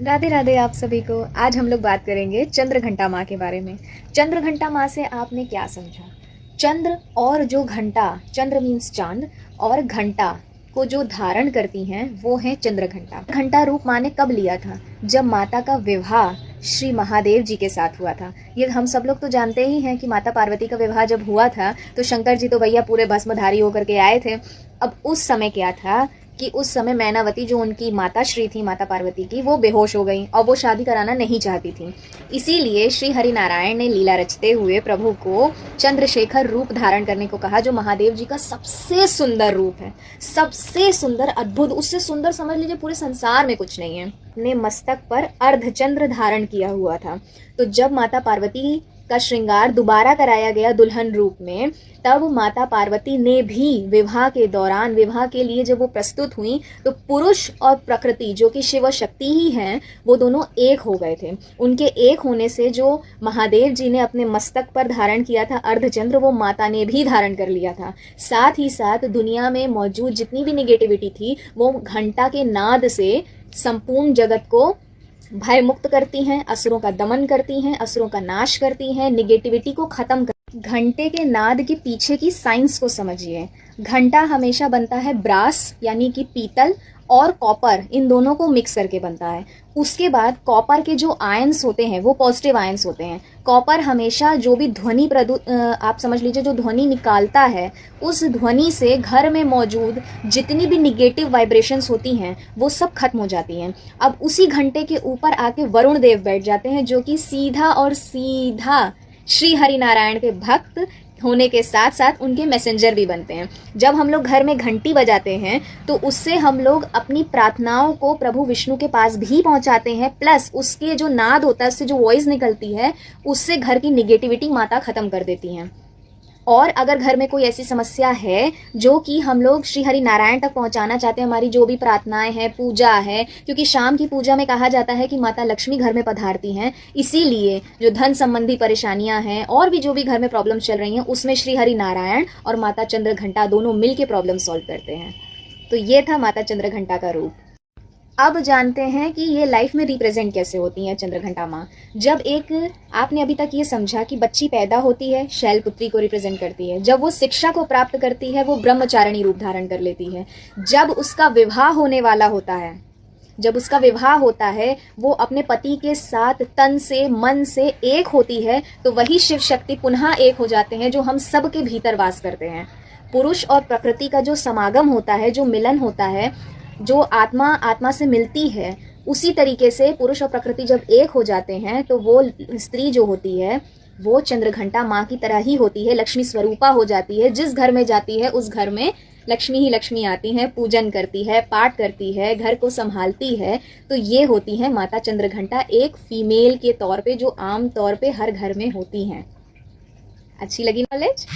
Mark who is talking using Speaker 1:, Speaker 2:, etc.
Speaker 1: राधे राधे आप सभी को। आज हम लोग बात करेंगे चंद्र घंटा माँ के बारे में। चंद्र घंटा माँ से आपने क्या समझा? चंद्र और जो घंटा, चंद्र मीन्स चांद, और घंटा को जो धारण करती हैं वो है चंद्र घंटा। घंटा रूप माँ ने कब लिया था? जब माता का विवाह श्री महादेव जी के साथ हुआ था। ये हम सब लोग तो जानते ही हैं कि माता पार्वती का विवाह जब हुआ था तो शंकर जी तो भैया पूरे भस्मधारी होकर के आए थे। अब उस समय क्या था कि उस समय मैनावती जो उनकी माता श्री थी, माता पार्वती की, वो बेहोश हो गई और वो शादी कराना नहीं चाहती थी। इसीलिए श्री हरि नारायण ने लीला रचते हुए प्रभु को चंद्रशेखर रूप धारण करने को कहा, जो महादेव जी का सबसे सुंदर रूप है, सबसे सुंदर, अद्भुत। उससे सुंदर समझ लीजिए पूरे संसार में कुछ नहीं है। अपने मस्तक पर अर्धचंद्र धारण किया हुआ था। तो जब माता पार्वती का श्रृंगार दोबारा कराया गया दुल्हन रूप में, तब माता पार्वती ने भी विवाह के दौरान, विवाह के लिए जब वो प्रस्तुत हुई, तो पुरुष और प्रकृति जो कि शिव शक्ति ही हैं, वो दोनों एक हो गए थे। उनके एक होने से जो महादेव जी ने अपने मस्तक पर धारण किया था अर्धचंद्र, वो माता ने भी धारण कर लिया था। साथ ही साथ दुनिया में मौजूद जितनी भी निगेटिविटी थी, वो घंटा के नाद से संपूर्ण जगत को भय मुक्त करती हैं, असुरों का दमन करती हैं, असुरों का नाश करती हैं, निगेटिविटी को खत्म कर। घंटे के नाद के पीछे की साइंस को समझिए। घंटा हमेशा बनता है ब्रास यानी कि पीतल और कॉपर, इन दोनों को मिक्स करके बनता है। उसके बाद कॉपर के जो आयंस होते हैं वो पॉजिटिव आयंस होते हैं। कॉपर हमेशा जो भी ध्वनि आप समझ लीजिए जो ध्वनि निकालता है, उस ध्वनि से घर में मौजूद जितनी भी निगेटिव वाइब्रेशंस होती हैं वो सब खत्म हो जाती हैं। अब उसी घंटे के ऊपर आके वरुण देव बैठ जाते हैं, जो कि सीधा और सीधा श्री हरि नारायण के भक्त होने के साथ साथ उनके मैसेंजर भी बनते हैं। जब हम लोग घर में घंटी बजाते हैं तो उससे हम लोग अपनी प्रार्थनाओं को प्रभु विष्णु के पास भी पहुंचाते हैं, प्लस उसके जो नाद होता है, उससे जो वॉइस निकलती है, उससे घर की निगेटिविटी माता खत्म कर देती हैं। और अगर घर में कोई ऐसी समस्या है जो कि हम लोग श्री हरि नारायण तक पहुंचाना चाहते हैं, हमारी जो भी प्रार्थनाएं हैं, पूजा है, क्योंकि शाम की पूजा में कहा जाता है कि माता लक्ष्मी घर में पधारती हैं, इसीलिए जो धन संबंधी परेशानियां हैं और भी जो भी घर में प्रॉब्लम चल रही हैं, उसमें श्री हरि नारायण और माता चंद्र घंटा दोनों मिलकर प्रॉब्लम सॉल्व करते हैं। तो ये था माता चंद्र घंटा का रूप। अब जानते हैं कि ये लाइफ में रिप्रेजेंट कैसे होती हैं चंद्रघंटा माँ। जब एक, आपने अभी तक ये समझा कि बच्ची पैदा होती है, शैलपुत्री को रिप्रेजेंट करती है। जब वो शिक्षा को प्राप्त करती है, वो ब्रह्मचारिणी रूप धारण कर लेती है। जब उसका विवाह होने वाला होता है, जब उसका विवाह होता है, वो अपने पति के साथ तन से, मन से एक होती है, तो वही शिव शक्ति पुनः एक हो जाते हैं, जो हम सब के भीतर वास करते हैं। पुरुष और प्रकृति का जो समागम होता है, जो मिलन होता है, जो आत्मा आत्मा से मिलती है, उसी तरीके से पुरुष और प्रकृति जब एक हो जाते हैं तो वो स्त्री जो होती है वो चंद्रघंटा माँ की तरह ही होती है, लक्ष्मी स्वरूपा हो जाती है। जिस घर में जाती है उस घर में लक्ष्मी ही लक्ष्मी आती हैं, पूजन करती है, पाठ करती है, घर को संभालती है। तो ये होती है माता चंद्रघंटा, एक फीमेल के तौर पे, जो आम तौर पे हर घर में होती हैं। अच्छी लगी नॉलेज?